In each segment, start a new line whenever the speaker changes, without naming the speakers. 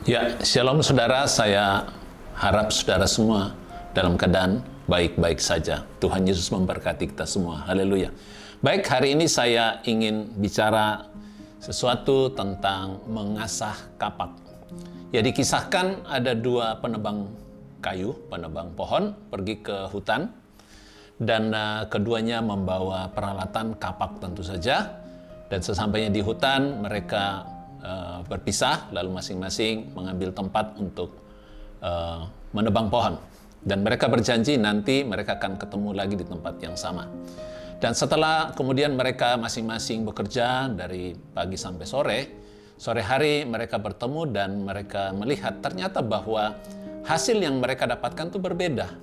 Ya, shalom saudara, saya harap saudara semua dalam keadaan baik-baik saja. Tuhan Yesus memberkati kita semua, haleluya. Baik, hari ini saya ingin bicara sesuatu tentang mengasah kapak. Ya, dikisahkan ada dua penebang kayu, penebang pohon, pergi ke hutan, dan keduanya membawa peralatan kapak tentu saja. Dan sesampainya di hutan, mereka berpisah, lalu masing-masing mengambil tempat untuk menebang pohon. Dan mereka berjanji nanti mereka akan ketemu lagi di tempat yang sama. Dan setelah kemudian mereka masing-masing bekerja dari pagi sampai sore hari mereka bertemu dan mereka melihat ternyata bahwa hasil yang mereka dapatkan itu berbeda.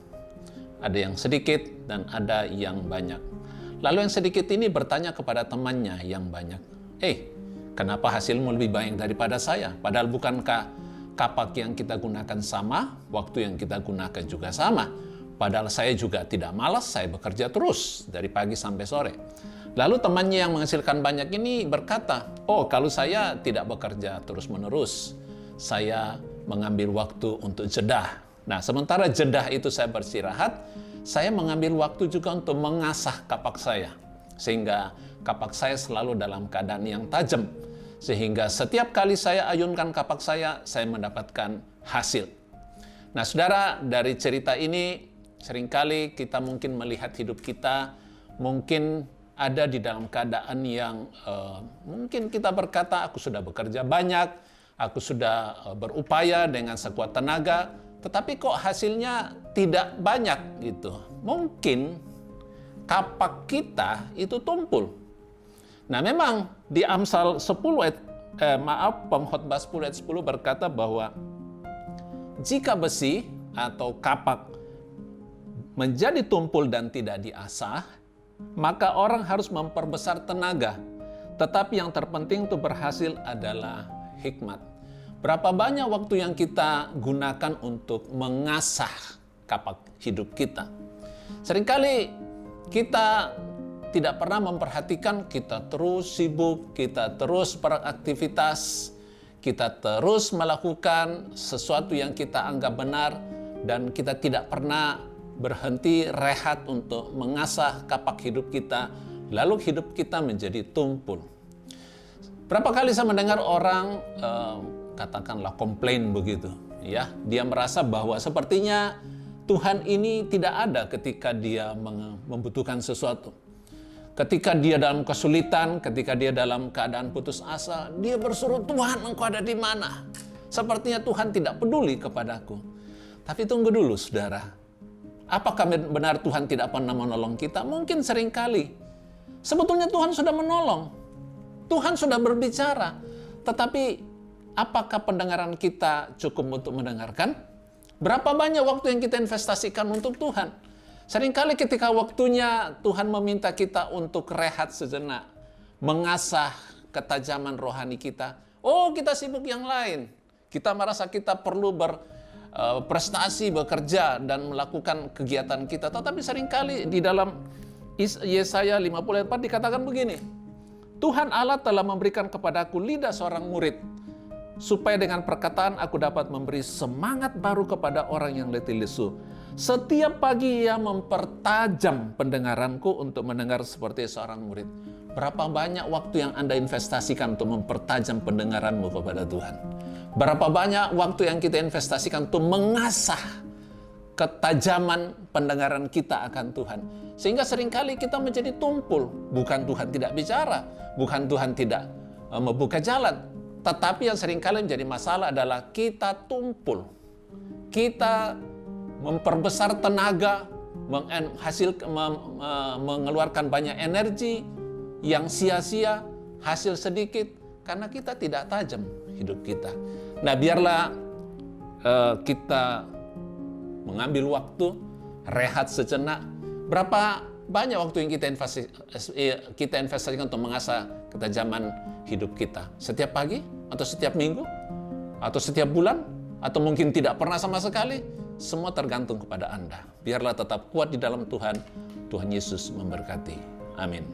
Ada yang sedikit dan ada yang banyak. Lalu yang sedikit ini bertanya kepada temannya yang banyak, kenapa hasilmu lebih banyak daripada saya? Padahal bukankah kapak yang kita gunakan sama, waktu yang kita gunakan juga sama. Padahal saya juga tidak malas, saya bekerja terus dari pagi sampai sore. Lalu temannya yang menghasilkan banyak ini berkata, kalau saya tidak bekerja terus-menerus, saya mengambil waktu untuk jedah. Nah, sementara jedah itu saya beristirahat, saya mengambil waktu juga untuk mengasah kapak saya. Sehingga kapak saya selalu dalam keadaan yang tajam. Sehingga setiap kali saya ayunkan kapak saya mendapatkan hasil. Nah, saudara, dari cerita ini seringkali kita mungkin melihat hidup kita mungkin ada di dalam keadaan yang mungkin kita berkata, aku sudah bekerja banyak, aku sudah berupaya dengan sekuat tenaga, tetapi kok hasilnya tidak banyak gitu. Mungkin kapak kita itu tumpul. Nah, memang di Amsal 10 Pengkhotbah 10 ayat 10 berkata bahwa jika besi atau kapak menjadi tumpul dan tidak diasah, maka orang harus memperbesar tenaga. Tetapi yang terpenting untuk berhasil adalah hikmat. Berapa banyak waktu yang kita gunakan untuk mengasah kapak hidup kita? Seringkali kita tidak pernah memperhatikan, kita terus sibuk, kita terus beraktivitas, kita terus melakukan sesuatu yang kita anggap benar, dan kita tidak pernah berhenti rehat untuk mengasah kapak hidup kita, lalu hidup kita menjadi tumpul. Berapa kali saya mendengar orang katakanlah komplain begitu, ya, dia merasa bahwa sepertinya Tuhan ini tidak ada ketika dia membutuhkan sesuatu. Ketika dia dalam kesulitan, ketika dia dalam keadaan putus asa, dia berseru, Tuhan, Engkau ada di mana? Sepertinya Tuhan tidak peduli kepadaku. Tapi tunggu dulu, saudara. Apakah benar Tuhan tidak pernah menolong kita? Mungkin seringkali. Sebetulnya Tuhan sudah menolong. Tuhan sudah berbicara. Tetapi apakah pendengaran kita cukup untuk mendengarkan? Berapa banyak waktu yang kita investasikan untuk Tuhan? Seringkali ketika waktunya Tuhan meminta kita untuk rehat sejenak, mengasah ketajaman rohani kita, kita sibuk yang lain. Kita merasa kita perlu berprestasi, bekerja, dan melakukan kegiatan kita. Tetapi seringkali di dalam Yesaya 50 ayat 4 dikatakan begini, Tuhan Allah telah memberikan kepadaku lidah seorang murid, supaya dengan perkataan aku dapat memberi semangat baru kepada orang yang letih lesu. Setiap pagi ia mempertajam pendengaranku untuk mendengar seperti seorang murid. Berapa banyak waktu yang Anda investasikan untuk mempertajam pendengaranmu kepada Tuhan? Berapa banyak waktu yang kita investasikan untuk mengasah ketajaman pendengaran kita akan Tuhan? Sehingga seringkali kita menjadi tumpul. Bukan Tuhan tidak bicara, bukan Tuhan tidak membuka jalan. Tetapi yang seringkali menjadi masalah adalah kita tumpul. Kita memperbesar tenaga, mengeluarkan banyak energi yang sia-sia, hasil sedikit, karena kita tidak tajam hidup kita. Nah, biarlah kita mengambil waktu, rehat sejenak. Berapa banyak waktu yang kita investasikan untuk mengasah ketajaman hidup kita? Setiap pagi? Atau setiap minggu? Atau setiap bulan? Atau mungkin tidak pernah sama sekali? Semua tergantung kepada Anda. Biarlah tetap kuat di dalam Tuhan. Tuhan Yesus memberkati. Amin.